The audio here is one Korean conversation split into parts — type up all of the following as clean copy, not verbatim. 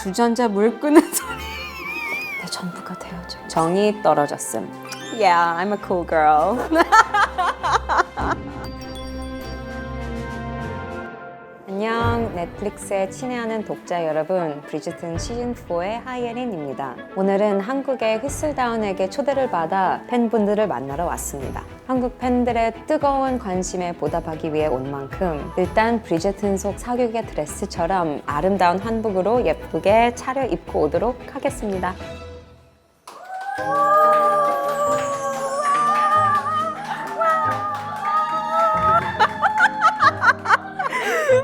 주전자 물 끄는 소리. 내 전부가 되어줘. 정이 떨어졌음. Yeah, I'm a cool girl. 안녕, 넷플릭스에 친애하는 독자 여러분, 브리지튼 시즌4의 하예린입니다. 오늘은 한국의 휘슬다운에게 초대를 받아 팬분들을 만나러 왔습니다. 한국 팬들의 뜨거운 관심에 보답하기 위해 온 만큼 일단 브리지튼 속 사극의 드레스처럼 아름다운 한복으로 예쁘게 차려입고 오도록 하겠습니다.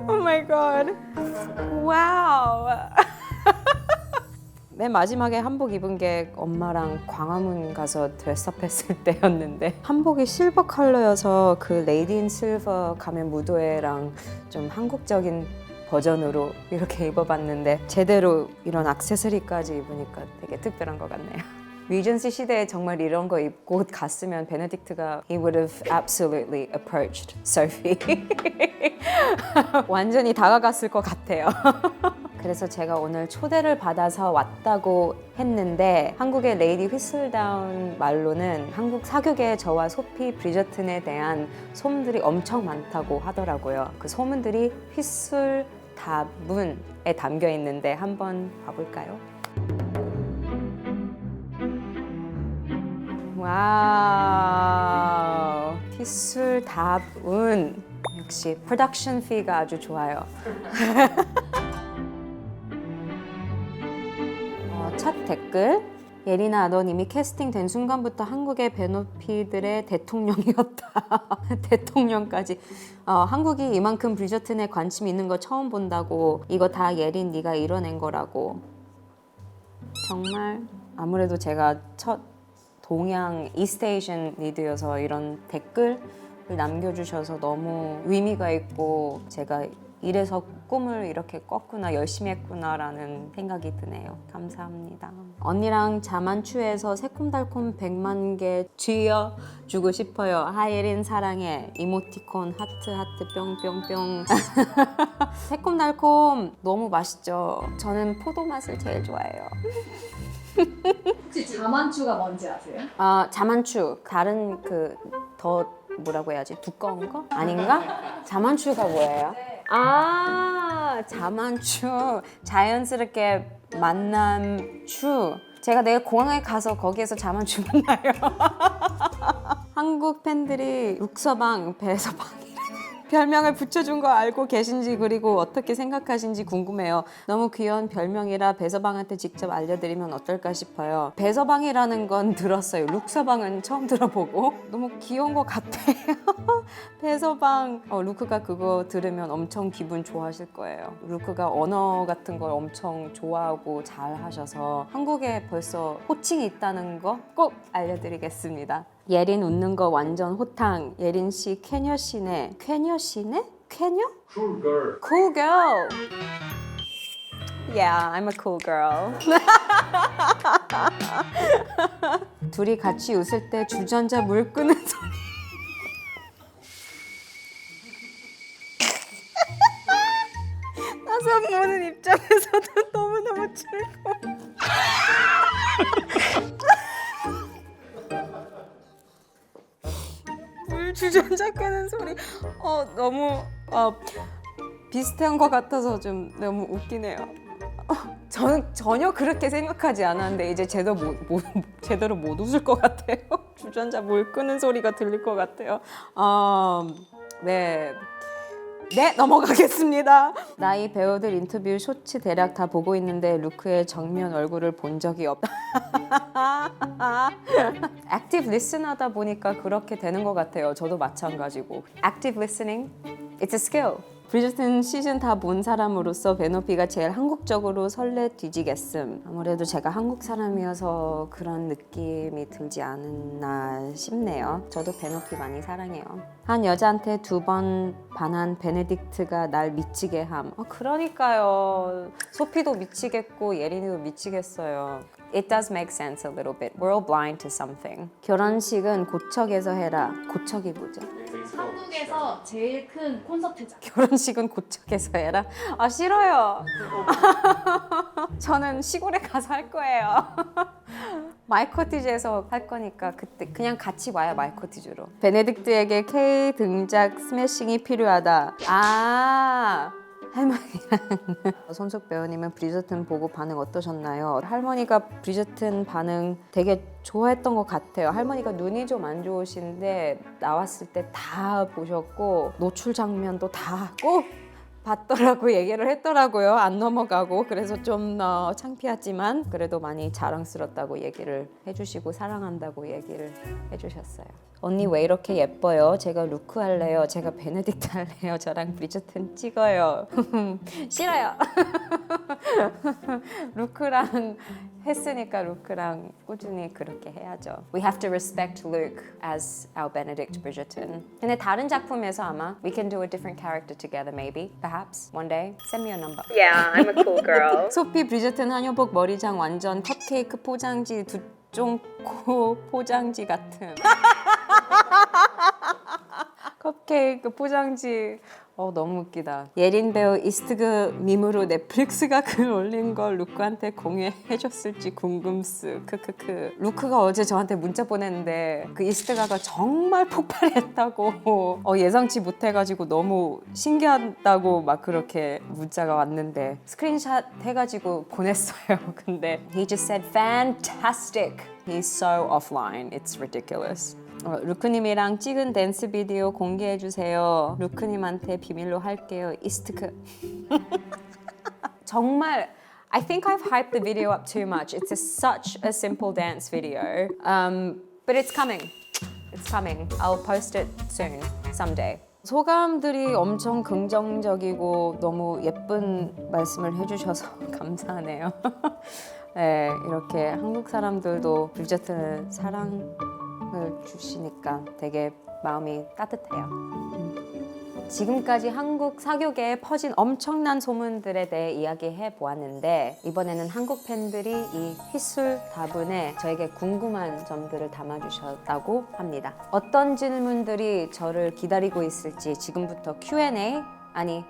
Oh my god. 와우. 맨 마지막에 한복 입은 게 엄마랑 광화문 가서 드레스업 했을 때였는데 한복이 실버 컬러여서 그 레이디 인 실버 가면 무도회랑 좀 한국적인 버전으로 이렇게 입어봤는데 제대로 이런 액세서리까지 입으니까 되게 특별한 것 같네요. 리전시 시대에 정말 이런 거 입고 갔으면 베네딕트가 he would have absolutely approached Sophie. 완전히 다가갔을 것 같아요. 그래서 제가 오늘 초대를 받아서 왔다고 했는데 한국의 레이디 휘슬다운 말로는 한국 사극의 저와 소피 브리저튼에 대한 소문들이 엄청 많다고 하더라고요. 그 소문들이 휘슬다문에 담겨 있는데 한번 봐볼까요? 와우, 휘슬다운 역시 프로덕션 피가 아주 좋아요. 첫 댓글, 예린아 넌 이미 캐스팅된 순간부터 한국의 베노피들의 대통령이었다. 대통령까지. 한국이 이만큼 브리저튼에 관심이 있는 거 처음 본다고. 이거 다 예린 네가 이뤄낸 거라고. 정말 아무래도 제가 첫 동양 이스트에이션 리드여서 이런 댓글을 남겨주셔서 너무 의미가 있고 제가 이래서 꿈을 이렇게 꿨구나, 열심히 했구나라는 생각이 드네요. 감사합니다. 언니랑 자만추에서 새콤달콤 100만 개 쥐어주고 싶어요. 하예린 사랑해. 이모티콘 하트 하트 뿅뿅뿅. 새콤달콤 너무 맛있죠. 저는 포도 맛을 제일 좋아해요. 혹시 자만추가 뭔지 아세요? 자만추 다른 그 더 뭐라고 해야지? 두꺼운 거? 아닌가? 자만추가 뭐예요? 자만추 자연스럽게 만남 추. 제가 내일 공항에 가서 거기에서 자만추 만나요. 한국 팬들이 룩서방, 배서방 별명을 붙여준 거 알고 계신지 그리고 어떻게 생각하신지 궁금해요. 너무 귀여운 별명이라 배서방한테 직접 알려드리면 어떨까 싶어요. 배서방이라는 건 들었어요. 룩서방은 처음 들어보고 너무 귀여운 것 같아요. 배서방. 루크가 그거 들으면 엄청 기분 좋아하실 거예요. 루크가 언어 같은 걸 엄청 좋아하고 잘 하셔서 한국에 벌써 호칭이 있다는 거 꼭 알려드리겠습니다. 예린 웃는 거 완전 호탕. 예린 씨 캐녀 씨네. 캐녀 씨네? 캐녀? Cool girl. Cool girl. Yeah, I'm a cool girl. 둘이 같이 웃을 때 주전자 물 끄는 소리. 나서 보는 입장에서도 너무너무 즐거워. 물 주전자 끄는 소리. 너무 비슷한 것 같아서 좀 너무 웃기네요. 저는 전혀 그렇게 생각하지 않았는데 이제 제대로 못 웃을 것 같아요. 주전자 물 끄는 소리가 들릴 것 같아요. 네, 넘어가겠습니다. 나이 배우들 인터뷰 쇼츠 대략 다 보고 있는데 루크의 정면 얼굴을 본 적이 없다. 액티브 리슨 하다 보니까 그렇게 되는 것 같아요. 저도 마찬가지고. 액티브 리스닝, it's a skill. 브리저튼 시즌 다 본 사람으로서 베노피가 제일 한국적으로 설레 뒤지겠음. 아무래도 제가 한국 사람이어서 그런 느낌이 들지 않았나 싶네요. 저도 베노피 많이 사랑해요. 한 여자한테 2번 반한 베네딕트가 날 미치게 함. 그러니까요. 소피도 미치겠고 예린이도 미치겠어요. it does make sense a little bit. We're all blind to something. 결혼식은 고척에서 해라. 고척이 뭐죠? 한국에서 제일 큰 콘서트장. 결혼식은 고척에서 해라? 아 싫어요. 저는 시골에 가서 할 거예요. 마이코티즈에서 할 거니까 그때 그냥 같이 와요. 마이코티즈로. 베네딕트에게 K 등작 스매싱이 필요하다. 아 할머니랑 손석 배우님은 브리저튼 보고 반응 어떠셨나요? 할머니가 브리저튼 반응 되게 좋아했던 것 같아요. 할머니가 눈이 좀 안 좋으신데 나왔을 때 다 보셨고 노출 장면도 다 꼭 봤더라고 얘기를 했더라고요. 안 넘어가고 그래서 좀 창피하지만 그래도 많이 자랑스럽다고 얘기를 해주시고 사랑한다고 얘기를 해주셨어요. 언니 왜 이렇게 예뻐요? 제가 루크 할래요. 제가 베네딕트 할래요. 저랑 브리저튼 찍어요. 싫어요. 루크랑 했으니까 루크랑 꾸준히 그렇게 해야죠. We have to respect Luke as our Benedict Bridgerton. 근데 다른 작품에서 아마 we can do a different character together maybe. Perhaps one day. Send me your number. Yeah, I'm a cool girl. 소피 브리저튼 한효복 머리장 완전 컵케이크 포장지 두쫑코 포장지 같은. 컵케이크 포장지 너무 웃기다. 예린 배우 이스트그 밈으로 넷플릭스가 글 올린 걸 루크한테 공유해줬을지 궁금스. 크크크. 루크가 어제 저한테 문자 보냈는데 그 이스트가가 정말 폭발했다고 예상치 못해가지고 너무 신기하다고 막 그렇게 문자가 왔는데 스크린샷 해가지고 보냈어요. 근데 he just said fantastic. He's so offline. It's ridiculous. 루크님이랑 찍은 댄스 비디오 공개해주세요. 루크님한테 비밀로 할게요. 이스트크. 정말 I think I've hyped the video up too much. It's such a simple dance video. But it's coming. It's coming. I'll post it soon, someday. 소감들이 엄청 긍정적이고 너무 예쁜 말씀을 해주셔서 감사하네요. 네, 이렇게 한국 사람들도 브리저튼을 사랑을 주시니까 되게 마음이 따뜻해요. 지금까지 한국 사교계에 퍼진 엄청난 소문들에 대해 이야기해 보았는데 이번에는 한국 팬들이 이 휘술 다분에 저에게 궁금한 점들을 담아주셨다고 합니다. 어떤 질문들이 저를 기다리고 있을지 지금부터 Q&A 아니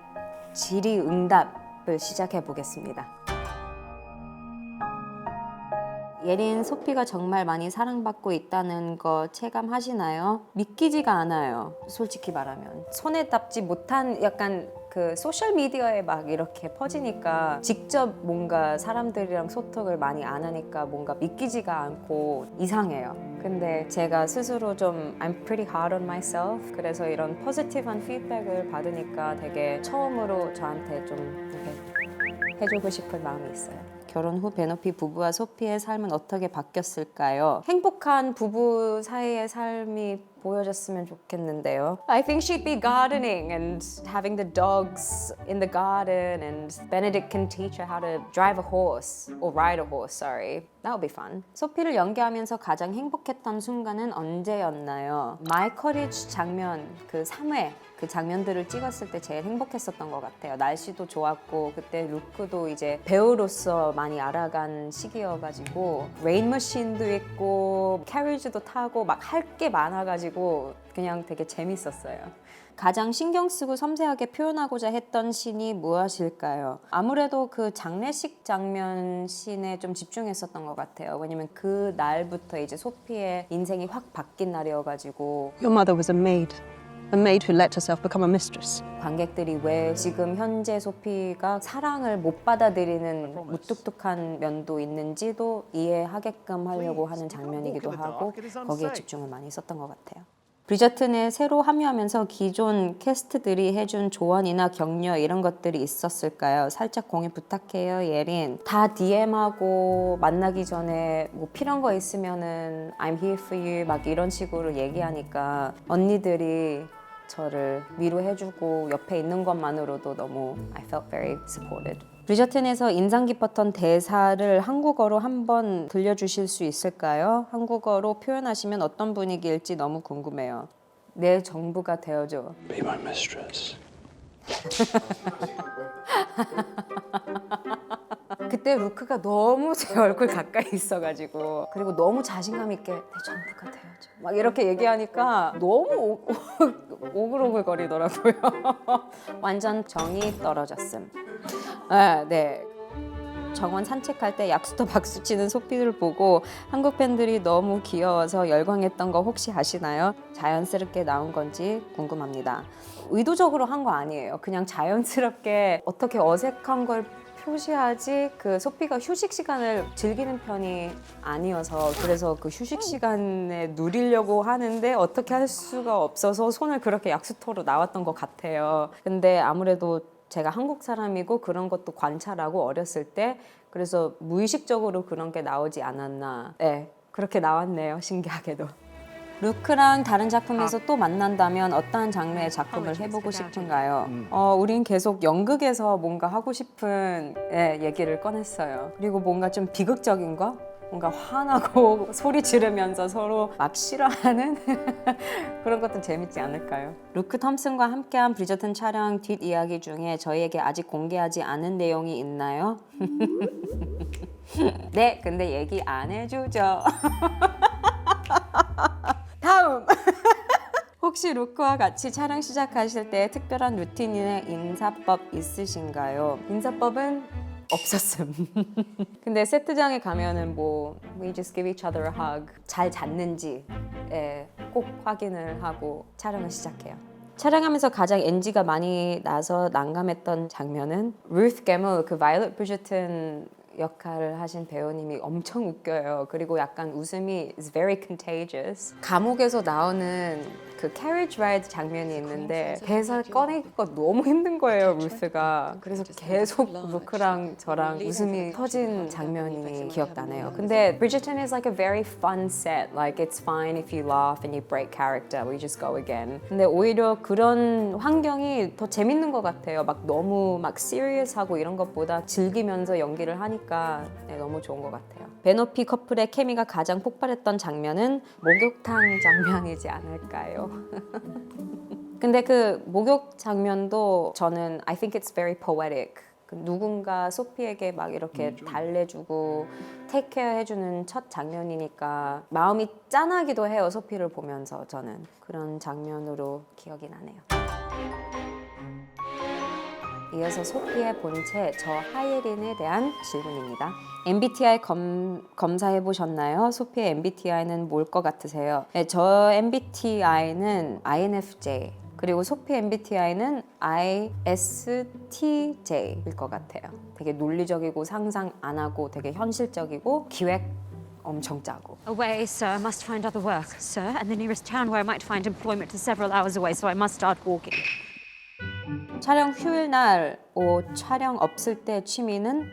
질의응답을 시작해 보겠습니다. 예린, 소피가 정말 많이 사랑받고 있다는 거 체감하시나요? 믿기지가 않아요. 솔직히 말하면. 손에 잡지 못한 약간 그 소셜미디어에 막 이렇게 퍼지니까 직접 뭔가 사람들이랑 소통을 많이 안 하니까 뭔가 믿기지가 않고 이상해요. 근데 제가 스스로 좀 I'm pretty hard on myself. 그래서 이런 포지티브한 피드백을 받으니까 되게 처음으로 저한테 좀 이렇게 해주고 싶은 마음이 있어요. 결혼 후 베너피 부부와 소피의 삶은 어떻게 바뀌었을까요? 행복한 부부 사이의 삶이 보여졌으면 좋겠는데요. I think she'd be gardening and having the dogs in the garden and Benedict can teach her how to drive a horse or ride a horse, sorry. That would be fun. 소피를 연기하면서 가장 행복했던 순간은 언제였나요? My Courage 장면 그 3회 그 장면들을 찍었을 때 제일 행복했었던 것 같아요. 날씨도 좋았고 그때 루크도 이제 배우로서 많이 알아간 시기여가지고 레인머신도 있고 캐리지도 타고 막 할 게 많아가지고 그냥 되게 재밌었어요. 가장 신경 쓰고 섬세하게 표현하고자 했던 씬이 무엇일까요? 아무래도 그 장례식 장면 씬에 좀 집중했었던 것 같아요. 왜냐면 그 날부터 이제 소피의 인생이 확 바뀐 날이어가지고 Your mother was a maid who let herself become a mistress. 관객들이 왜 지금 현재 소피가 사랑을 못 받아들이는 무뚝뚝한 면도 있는지도 이해하게끔 하려고 하는 장면이기도 하고 거기에 집중을 많이 썼던 것 같아요. 브리저튼에 새로 합류하면서 기존 캐스트들이 해준 조언이나 격려 이런 것들이 있었을까요? 살짝 공유 부탁해요, 예린. 다 DM하고 만나기 전에 뭐 필요한 거 있으면은 I'm here for you 막 이런 식으로 얘기하니까 언니들이 저를 위로해주고 옆에 있는 것만으로도 너무 I felt very supported. 브리저튼에서 인상 깊었던 대사를 한국어로 한번 들려주실 수 있을까요? 한국어로 표현하시면 어떤 분위기일지 너무 궁금해요. 내 정부가 되어줘. Be my mistress. 그때 근데 루크가 너무 제 얼굴 가까이 있어가지고 그리고 너무 자신감 있게 내 전부가 되어줘 막 이렇게 얘기하니까 너무 오글오글거리더라고요. 완전 정이 떨어졌음. 네. 정원 산책할 때 약수터 박수 치는 소피를 보고 한국 팬들이 너무 귀여워서 열광했던 거 혹시 아시나요? 자연스럽게 나온 건지 궁금합니다. 의도적으로 한 거 아니에요. 그냥 자연스럽게 어떻게 어색한 걸 표시하지 그 소피가 휴식 시간을 즐기는 편이 아니어서 그래서 그 휴식 시간에 누리려고 하는데 어떻게 할 수가 없어서 손을 그렇게 약수터로 나왔던 것 같아요. 근데 아무래도 제가 한국 사람이고 그런 것도 관찰하고 어렸을 때 그래서 무의식적으로 그런 게 나오지 않았나. 네, 그렇게 나왔네요. 신기하게도. 루크랑 다른 작품에서 또 만난다면 어떠한 장르의 작품을 해보고 싶은가요? 우린 계속 연극에서 뭔가 하고 싶은 얘기를 꺼냈어요. 그리고 뭔가 좀 비극적인 거? 뭔가 화나고 소리 지르면서 서로 막 싫어하는 그런 것도 재밌지 않을까요? 루크 톰슨과 함께한 브리저튼 촬영 뒷이야기 중에 저희에게 아직 공개하지 않은 내용이 있나요? 네, 근데 얘기 안 해주죠. 다음! 혹시 루크와 같이 촬영 시작하실 때 특별한 루틴이나 인사법 있으신가요? 인사법은 없었음. 근데 세트장에 가면은 뭐 we just give each other a hug 잘 잤는지 꼭 확인을 하고 촬영을 시작해요. 촬영하면서 가장 NG가 많이 나서 난감했던 장면은 루스 게멀 그 바이올렛 브리저튼 역할을 하신 배우님이 엄청 웃겨요. 그리고 약간 웃음이 is very contagious. 감옥에서 나오는 그 carriage ride 장면이 있는데 배에서 꺼내기가 너무 힘든 거예요, 루스가. 그래서 계속 루크랑 저랑 웃음이 터진 장면이 기억나네요. 근데 Bridgerton is like a very fun set. Like it's fine if you laugh and you break character. We just go again. 근데 오히려 그런 환경이 더 재밌는 것 같아요. 막 너무 막 serious하고 이런 것보다 즐기면서 연기를 하니까 너무 좋은 것 같아요. 베노피 커플의 케미가 가장 폭발했던 장면은 목욕탕 장면이지 않을까요? 근데 그 목욕 장면도 저는 I think it's very poetic. 누군가 소피에게 막 이렇게 달래주고 테이크케어 해주는 첫 장면이니까 마음이 짠하기도 해요. 소피를 보면서 저는 그런 장면으로 기억이 나네요. 이어서 소피의 본체 저 하예린에 대한 질문입니다. MBTI 검사해 보셨나요? 소피의 MBTI는 뭘 것 같으세요? 네, 저 MBTI는 INFJ 그리고 소피 MBTI는 ISTJ일 것 같아요. 되게 논리적이고 상상 안 하고 되게 현실적이고 기획 엄청 짜고. Away, sir. I must find other work, sir. And the nearest town where I might find employment is several hours away, so I must start walking. 촬영 휴일 날 촬영 없을 때 취미는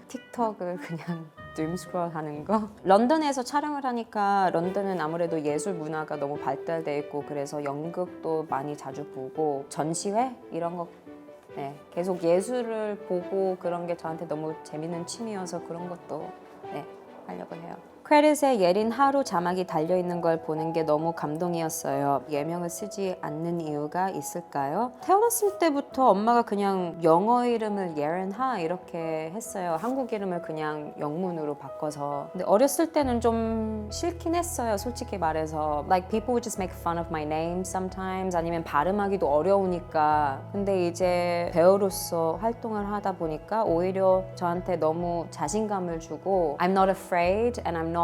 틱톡을 그냥 둠스크롤 하는 거. 런던에서 촬영을 하니까 런던은 아무래도 예술 문화가 너무 발달돼 있고 그래서 연극도 많이 자주 보고 전시회 이런 거 계속 예술을 보고 그런 게 저한테 너무 재밌는 취미여서 그런 것도 하려고 해요. 크레딧에 예린 하루 자막이 달려있는 걸 보는 게 너무 감동이었어요. 예명을 쓰지 않는 이유가 있을까요? 태어났을 때부터 엄마가 그냥 영어 이름을 예린하 이렇게 했어요. 한국 이름을 그냥 영문으로 바꿔서. 근데 어렸을 때는 좀 싫긴 했어요. 솔직히 말해서. Like people would just make fun of my name sometimes. 아니면 발음하기도 어려우니까. 근데 이제 배우로서 활동을 하다 보니까 오히려 저한테 너무 자신감을 주고 I'm not afraid and I'm not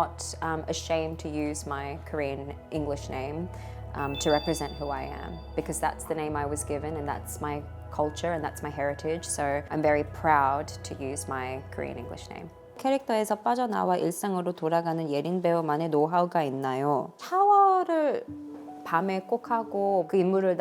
ashamed to use my Korean English name to represent who I am because that's the name I was given and that's my culture and that's my heritage. So I'm very proud to use my Korean English name. 캐릭터에서 빠져나와 일상으로 돌아가는 예린 배우만의 노하우가 있나요? 샤워를 밤에 꼭 하고 그 인물을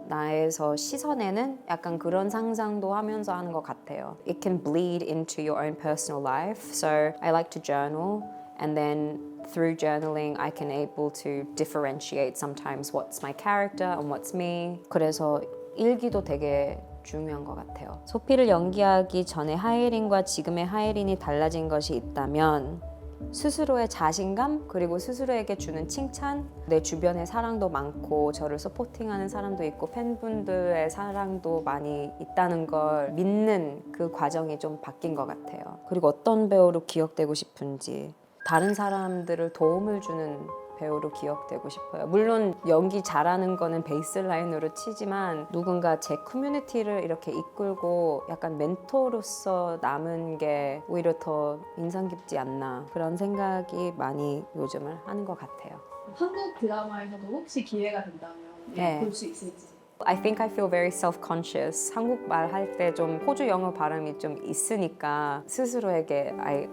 나에서 씻어내는 약간 그런 상상도 하면서 하는 것 같아요. It can bleed into your own personal life. So I like to journal. And then through journaling, I can able to differentiate sometimes what's my character and what's me. 그래서 일기도 되게 중요한 것 같아요. 소피를 연기하기 전에 하예린과 지금의 하예린이 달라진 것이 있다면 스스로의 자신감 그리고 스스로에게 주는 칭찬, 내 주변에 사랑도 많고 저를 서포팅하는 사람도 있고 팬분들의 사랑도 많이 있다는 걸 믿는 그 과정이 좀 바뀐 것 같아요. 그리고 어떤 배우로 기억되고 싶은지, 다른 사람들을 도움을 주는 배우로 기억되고 싶어요. 물론 연기 잘하는 거는 베이스라인으로 치지만 누군가 제 커뮤니티를 이렇게 이끌고 약간 멘토로서 남은 게 오히려 더 인상 깊지 않나, 그런 생각이 많이 요즘을 하는 것 같아요. 한국 드라마에서도 혹시 기회가 된다면 네. 볼 수 있을지. I think I feel very self-conscious. 한국말 할 때 좀 호주 영어 발음이 좀 있으니까 스스로에게 I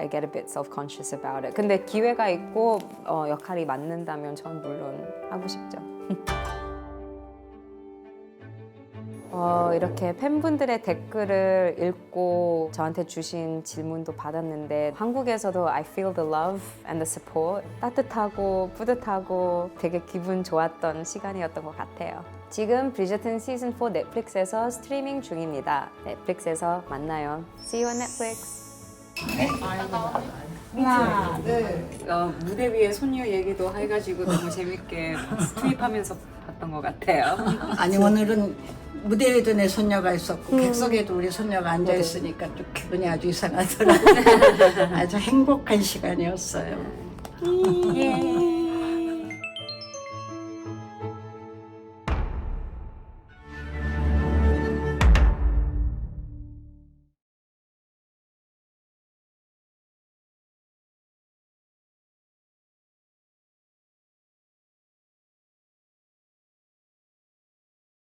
get a bit self-conscious about it. 근데 기회가 있고 역할이 맞는다면 전 물론 하고 싶죠. 이렇게 팬분들의 댓글을 읽고 저한테 주신 질문도 받았는데 한국에서도 I feel the love and the support, 따뜻하고 뿌듯하고 되게 기분 좋았던 시간이었던 것 같아요. 지금 브리저튼 시즌 4 넷플릭스에서 스트리밍 중입니다. 넷플릭스에서 만나요. See you on Netflix. 무대 위에 소녀 얘기도 해가지고 너무 재밌게 투입하면서 봤던 것 같아요. 아니 오늘은 무대에도 내 손녀가 있었고 객석에도 우리 손녀가 앉아 있으니까 좀 기분이 아주 이상하더라고요. 아주 행복한 시간이었어요. 예.